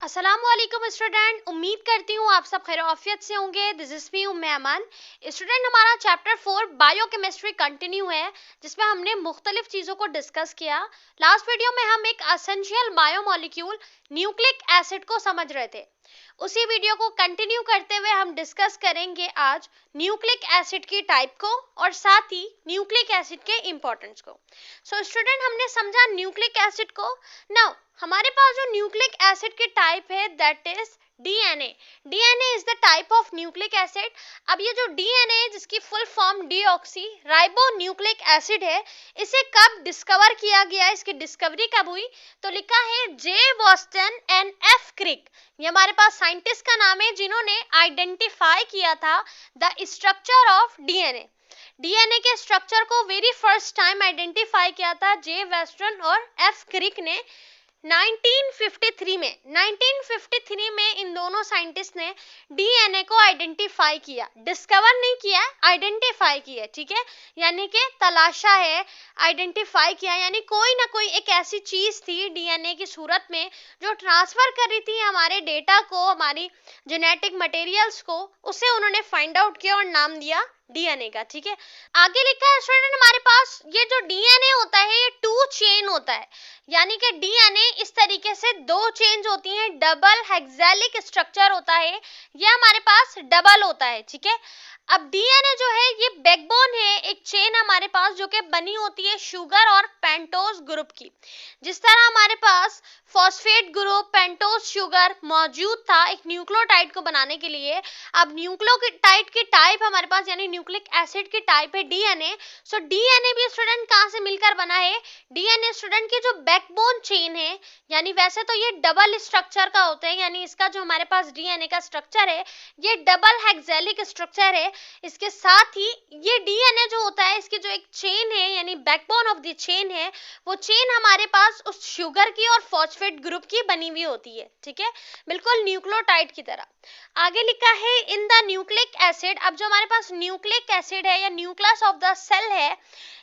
अस्सलामुअलैकुम स्टूडेंट, उम्मीद करती हूँ आप सब खैर आफियत से होंगे। This is me Umme Aman. Student, हमारा चैप्टर 4 बायोकेमिस्ट्री कंटिन्यू है, जिसमें हमने मुख्तलिफ चीज़ों को डिस्कस किया। लास्ट वीडियो में हम एक एसेंशियल बायोमोलिक्यूल न्यूक्लिक एसिड को समझ रहे थे। उसी वीडियो को कंटिन्यू करते हुए हम डिस्कस करेंगे आज न्यूक्लिक एसिड की टाइप को और साथ ही न्यूक्लिक एसिड के इंपॉर्टेंस को। सो स्टूडेंट, हमने समझा न्यूक्लिक एसिड को। नाउ हमारे पास जो न्यूक्लिक एसिड की टाइप है that is DNA. DNA is the type of nucleic acid. अब ये जो डीएनए है, जिसकी full form deoxy ribo nucleic acid है, इसे कब डिस्कवर किया गया, इसकी डिस्कवरी कब हुई? तो लिखा है जे बॉस्टन एंड एफ क्रिक। ये हमारे पास साइंटिस्ट का नाम है जिन्होंने आइडेंटिफाई किया था the structure of DNA. DNA के स्ट्रक्चर को वेरी फर्स्ट टाइम आइडेंटिफाई किया था जे वेस्टर्न और एफ क्रिक ने 1953 में इन दोनों साइंटिस्ट ने डीएनए को आइडेंटिफाई किया, डिस्कवर नहीं किया, आइडेंटिफाई किया। ठीक है, यानी कि तलाशा है, आइडेंटिफाई किया, यानी कोई ना कोई एक ऐसी चीज थी डीएनए की सूरत में जो ट्रांसफर कर रही थी हमारे डेटा को, हमारी जेनेटिक मटेरियल्स को, उसे उन्होंने फाइंड आउट किया और नाम दिया डीएनए का। ठीक है, आगे लिखा है स्टूडेंट हमारे पास ये जो डीएनए होता है ये 2 चेन होता है, यानी कि डीएनए इस तरीके से 2 चेन्स होती हैं, डबल हेक्सालिक स्ट्रक्चर होता है, ये हमारे पास डबल होता है। ठीक है, अब डीएनए जो है ये बैकबोन है, एक चेन हमारे पास जो कि बनी होती है शुगर और पेंटोज ग्रुप की। जिस तरह हमारे पास फॉस्फेट ग्रुप, पेंटोज शुगर मौजूद था एक न्यूक्लियोटाइड को बनाने के लिए, अब न्यूक्लियोटाइड की टाइप हमारे पास यानी न्यूक्लिक एसिड की टाइप है डीएनए। सो डीएनए भी स्टूडेंट कहां से मिलकर बना है? डीएनए स्टूडेंट की जो बैकबोन चेन है, यानी वैसे तो ये डबल स्ट्रक्चर का होता है, यानी इसका जो हमारे पास डीएनए का स्ट्रक्चर है ये डबल हेक्सालिक स्ट्रक्चर है। इसके साथ ही ये डीएनए जो होता है इसकी जो एक चेन है यानी बैकबोन ऑफ द चेन है, वो चेन हमारे पास उस शुगर की और फॉस्फेट ग्रुप की बनी हुई होती है। ठीक है, बिल्कुल न्यूक्लियोटाइड की तरह। आगे लिखा है इन द न्यूक्लिक एसिड। अब जो हमारे पास न्यूक्लिक एसिड है या न्यूक्लियस ऑफ द सेल है,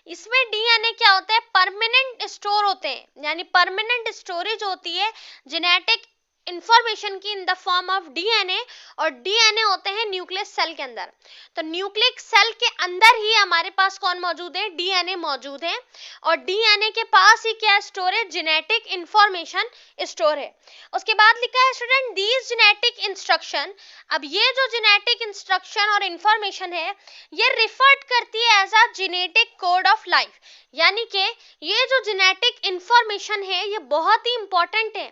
इसमें डीएनए क्या होता है? परमानेंट स्टोर होते हैं, यानी परमानेंट स्टोरेज होती है जेनेटिक इंफॉर्मेशन की इन द फॉर्म ऑफ डीएनए, और डीएनए होते हैं न्यूक्लियस सेल के अंदर। तो न्यूक्लिक सेल के अंदर ही हमारे पास कौन मौजूद है? डीएनए मौजूद है, और डीएनए के पास ही क्या स्टोर है? जेनेटिक इंफॉर्मेशन स्टोर है। उसके बाद लिखा है स्टूडेंट दीज जेनेटिक इंस्ट्रक्शन। अब ये जो जेनेटिक इंस्ट्रक्शन और इंफॉर्मेशन है ये रिफर्ड करती है as a genetic code of life, यानी कि ये जो जेनेटिक इंफॉर्मेशन है ये बहुत ही इंपॉर्टेंट है।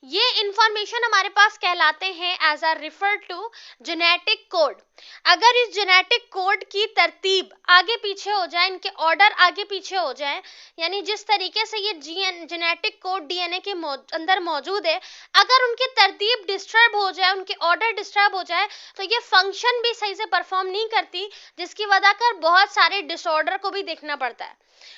ये इंफॉर्मेशन हमारे पास कहलाते हैं as a refer to genetic code. अगर इस जेनेटिक कोड की तरतीब आगे पीछे हो जाए, इनके ऑर्डर आगे पीछे हो जाए, यानी जिस तरीके से ये जेनेटिक कोड डीएनए के अंदर मौजूद है, अगर उनकी तरतीब डिस्टर्ब हो जाए, उनके ऑर्डर डिस्टर्ब हो जाए, तो ये फंक्शन भी सही से परफॉर्म नहीं करती, जिसकी वजह कर बहुत सारे डिसऑर्डर को भी देखना पड़ता है।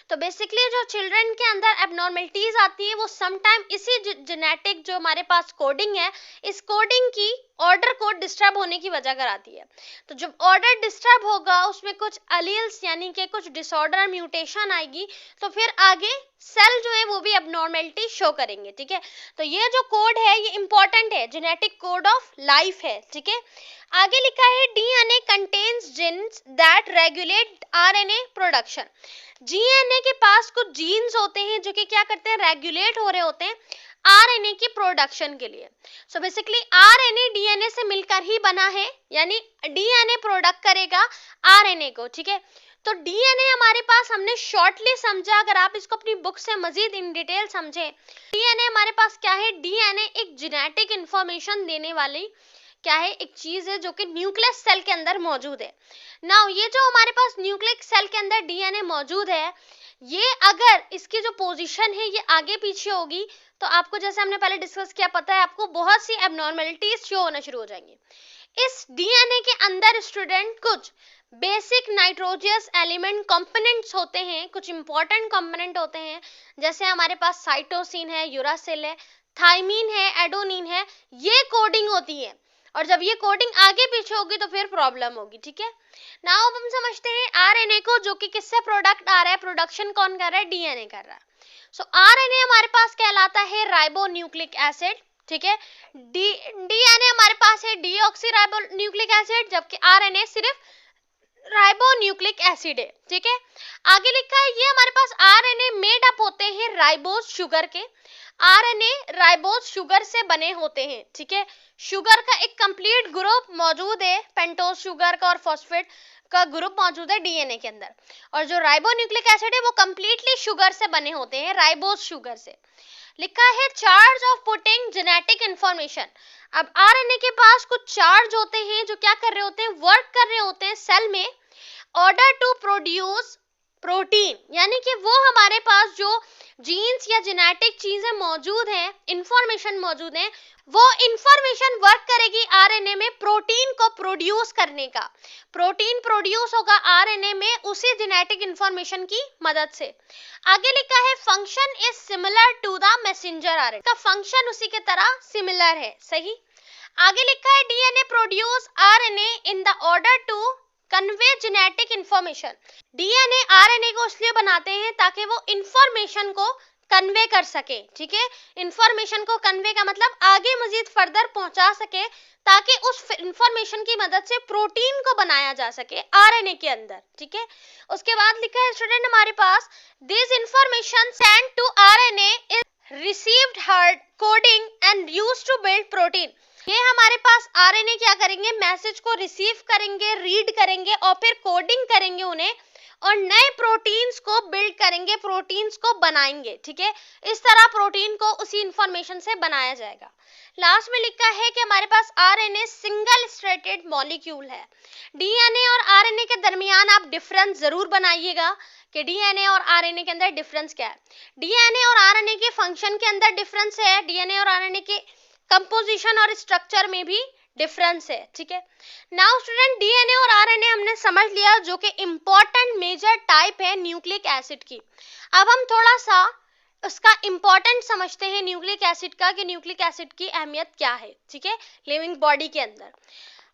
तो बेसिकली जो चिल्ड्रन के अंदर एबनॉर्मलिटीज आती है वो समटाइम इसी जेनेटिक जो हमारे पास कोडिंग है, इस कोडिंग की ऑर्डर को डिस्टर्ब होने की वजह कराती है। तो जब ऑर्डर डिस्टर्ब होगा उसमें कुछ अलील्स यानी कि कुछ डिसऑर्डर म्यूटेशन आएगी, तो फिर आगे सेल जो है वो भी एबनॉर्मलिटी शो करेंगे। ठीक है, तो ये जो कोड है ये इंपॉर्टेंट है, जेनेटिक कोड ऑफ लाइफ है। ठीक है, आगे लिखा है DNA contains genes that regulate RNA production. DNA के पास कुछ जीन्स होते हैं जो कि क्या करते हैं? रेगुलेट हो रहे होते हैं आरएनए की प्रोडक्शन के लिए। सो बेसिकली आरएनए डीएनए से मिलकर ही बना है, यानी डीएनए प्रोडक्ट करेगा आरएनए को। ठीक है, तो डीएनए हमारे पास हमने शॉर्टली समझा, अगर आप इसको अपनी बुक से मजीद इन डिटेल समझें, डीएनए हमारे पास क्या है? डीएनए एक जेनेटिक इंफॉर्मेशन देने वाली क्या है? एक चीज है जो कि न्यूक्लियस सेल के अंदर मौजूद है। नाउ ये जो हमारे पास न्यूक्लियस सेल के अंदर डीएनए मौजूद है, ये अगर इसकी जो पोजीशन है ये आगे पीछे होगी, तो आपको जैसे हमने पहले डिस्कस किया पता है आपको बहुत सी एबनॉर्मलिटीज शो होना शुरू हो जाएंगी। इस डीएनए के अंदर स्टूडेंट कुछ बेसिक नाइट्रोजियस एलिमेंट कंपोनेंट्स होते हैं, कुछ इंपॉर्टेंट कंपोनेंट होते हैं, जैसे हमारे पास साइटोसिन है, यूरासिल है, थाइमीन है, एडोनिन है, ये कोडिंग होती है, और जब ये कोडिंग आगे पीछे होगी तो फिर प्रॉब्लम होगी। ठीक है, नाउ अब हम समझते हैं आरएनए को, जो कि किससे प्रोडक्ट आ रहा है, प्रोडक्शन कौन कर रहा है? डीएनए कर रहा है। सो आरएनए हमारे पास कहलाता है राइबो न्यूक्लिक एसिड। ठीक है। डीएनए हमारे पास है डीऑक्सीराइबो न्यूक्लिक एसिड, जबकि आरएनए सिर्फ राइबोन्यूक्लिक एसिड है, ठीक है। आगे लिखा है ये हमारे पास आरएनए मेड अप होते हैं राइबोज शुगर के, आरएनए राइबोज शुगर से बने होते हैं, ठीक है। शुगर का एक कंप्लीट ग्रुप मौजूद है, पेंटोज शुगर का और फॉस्फेट का ग्रुप मौजूद है डीएनए के अंदर, और जो राइबोन्यूक्लिक एसिड है वो कंप्लीटली शुगर से बने होते हैं, राइबोज शुगर से। लिखा है charge of putting genetic information. अब आरएनए के पास कुछ चार्ज होते हैं जो क्या कर रहे होते हैं, वर्क कर रहे होते हैं सेल में, ऑर्डर टू प्रोड्यूस प्रोटीन, यानी कि वो हमारे पास जो जीन्स या जेनेटिक चीजें मौजूद हैं, इंफॉर्मेशन मौजूद है, वो इंफॉर्मेशन वर्क करेगी आरएनए में प्रोटीन को प्रोड्यूस करने का। प्रोटीन प्रोड्यूस होगा आरएनए में उसी जेनेटिक इंफॉर्मेशन की मदद से। आगे लिखा है function is similar to the messenger RNA, का फंक्शन उसी के तरह सिमिलर है, सही। आगे लिखा है DNA produce RNA in the order to convey genetic information. DNA RNA को इसलिए बनाते हैं ताकि वो इंफॉर्मेशन को कन्वे कर सके, ठीक है। इंफॉर्मेशन को कन्वे का मतलब आगे मजीद फर्दर पहुंचा सके, ताकि उस इंफॉर्मेशन की मदद से प्रोटीन को बनाया जा सके आरएनए के अंदर, ठीक है। उसके बाद लिखा है स्टूडेंट हमारे पास this information send to RNA is received hard coding and used to build protein. ये हमारे पास आरएनए क्या करेंगे, मैसेज को रिसीव करेंगे, रीड करेंगे और फिर कोडिंग करेंगे उन्हें, और नए प्रोटीन्स को बिल्ड करेंगे, प्रोटीन्स को बनाएंगे, ठीक है। इस तरह प्रोटीन को उसी इंफॉर्मेशन से बनाया जाएगा। लास्ट में लिखा है कि हमारे पास आरएनए सिंगल स्ट्रेटेड मॉलिक्यूल है। डीएनए और आरएनए के दरमियान आप डिफरेंस जरूर बनाइएगा कि डीएनए और आरएनए के अंदर डिफरेंस क्या है। डीएनए और आरएनए के फंक्शन के अंदर डिफरेंस है, डीएनए और आरएनए के कंपोजिशन और स्ट्रक्चर में भी डिफरेंस है, ठीक है। नाउ स्टूडेंट डीएनए और आरएनए हमने समझ लिया, जो कि इंपॉर्टेंट मेजर टाइप है न्यूक्लिक एसिड की। अब हम थोड़ा सा उसका इंपॉर्टेंट समझते हैं न्यूक्लिक एसिड का, कि न्यूक्लिक एसिड की अहमियत क्या है, ठीक है, लिविंग बॉडी के अंदर।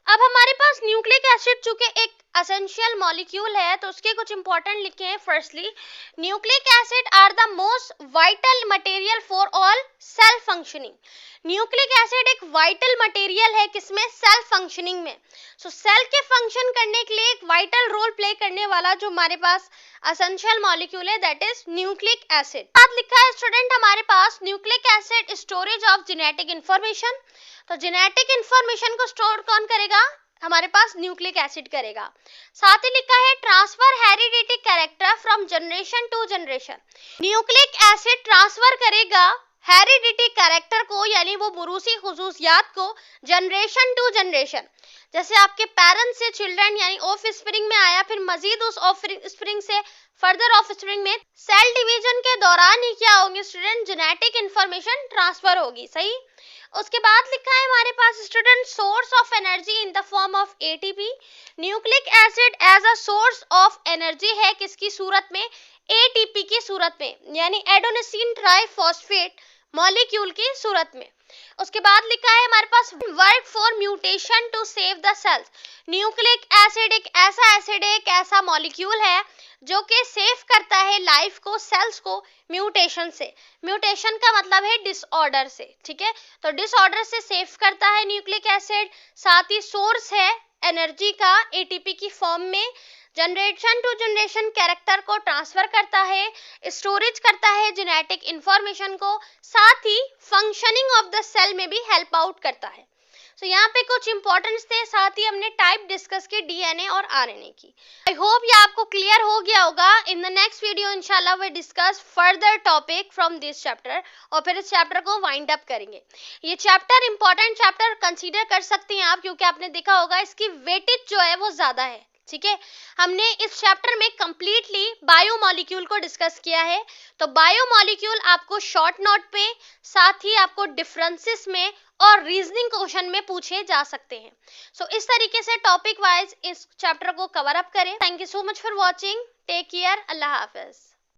अब हमारे पास न्यूक्लिक एसिड चूंकि एक एसेंशियल मॉलिक्यूल है, तो उसके कुछ इंपॉर्टेंट लिखे हैं। Firstly nucleic acid are the most vital material for all cell functioning. Nucleic acid एक वाइटल मटेरियल है, किसमें, सेल फंक्शनिंग में। सो सेल के फंक्शन करने के लिए एक वाइटल रोल प्ले करने वाला जो हमारे पास एसेंशियल मॉलिक्यूल है, दैट इज न्यूक्लिक एसिड। साथ लिखा है स्टूडेंट हमारे पास nucleic acid storage of genetic information. तो जेनेटिक इंफॉर्मेशन को स्टोर कौन करेगा, हमारे पास न्यूक्लिक एसिड करेगा। साथ ही लिखा है transfer heredity character from generation to generation. Nucleic acid transfer करेगा हेरिडिटी कैरेक्टर को, यानी वो बुरूसी खुसूसियात को, जनरेशन टू जनरेशन। जैसे आपके पेरेंट्स से चिल्ड्रन यानी ऑफ स्प्रिंग में आया, फिर मजीद उस ऑफ स्प्रिंग से फर्दर ऑफ स्प्रिंग में सेल डिवीजन के दौरान ही क्या होंगे स्टूडेंट, जेनेटिक इंफॉर्मेशन ट्रांसफर होगी, सही। उसके बाद लिखा है हमारे पास student source of energy in the form of ATP. Nucleic acid as a source of energy है, किसकी सूरत में, एटीपी की सूरत में, यानी एडेनोसिन ट्राइफॉस्फेट मॉलिक्यूल की सूरत में। उसके बाद लिखा है हमारे पास work for mutation to save the cells. Nucleic acid एक ऐसा एसिड है, एक ऐसा मॉलिक्यूल है जो कि सेव करता है लाइफ को, सेल्स को म्यूटेशन से। म्यूटेशन का मतलब है डिसऑर्डर से, ठीक है। तो डिसऑर्डर से सेव करता है न्यूक्लिक एसिड। साथ ही सोर्स है एनर्जी का एटीपी की फॉर्म में। जनरेशन टू जनरेशन कैरेक्टर को ट्रांसफर करता है, स्टोरेज करता है जेनेटिक इंफॉर्मेशन को, साथ ही फंक्शनिंग ऑफ द सेल में भी हेल्प आउट करता है। तो यहाँ पे कुछ इंपॉर्टेंस थे, साथ ही हमने टाइप डिस्कस की डीएनए और आरएनए की। आई होप ये आपको क्लियर हो गया होगा। इन द नेक्स्ट वीडियो इंशाल्लाह we discuss further topic from this chapter, और फिर इस चैप्टर को वाइंड अप करेंगे। ये चैप्टर इंपॉर्टेंट चैप्टर कंसीडर कर सकते हैं आप, क्योंकि आपने देखा होगा इसकी वेटेज जो है वो ज्यादा है, ठीक है। हमने इस चैप्टर में कंप्लीटली बायोमॉलिक्यूल को डिस्कस किया है। तो बायोमॉलिक्यूल आपको शॉर्ट नोट पे, साथ ही आपको डिफरेंसेस में और रीजनिंग क्वेश्चन में पूछे जा सकते हैं। सो इस तरीके से टॉपिक वाइज इस चैप्टर को कवर अप करें। Thank you so much for watching, take care, अल्लाह हाफिज।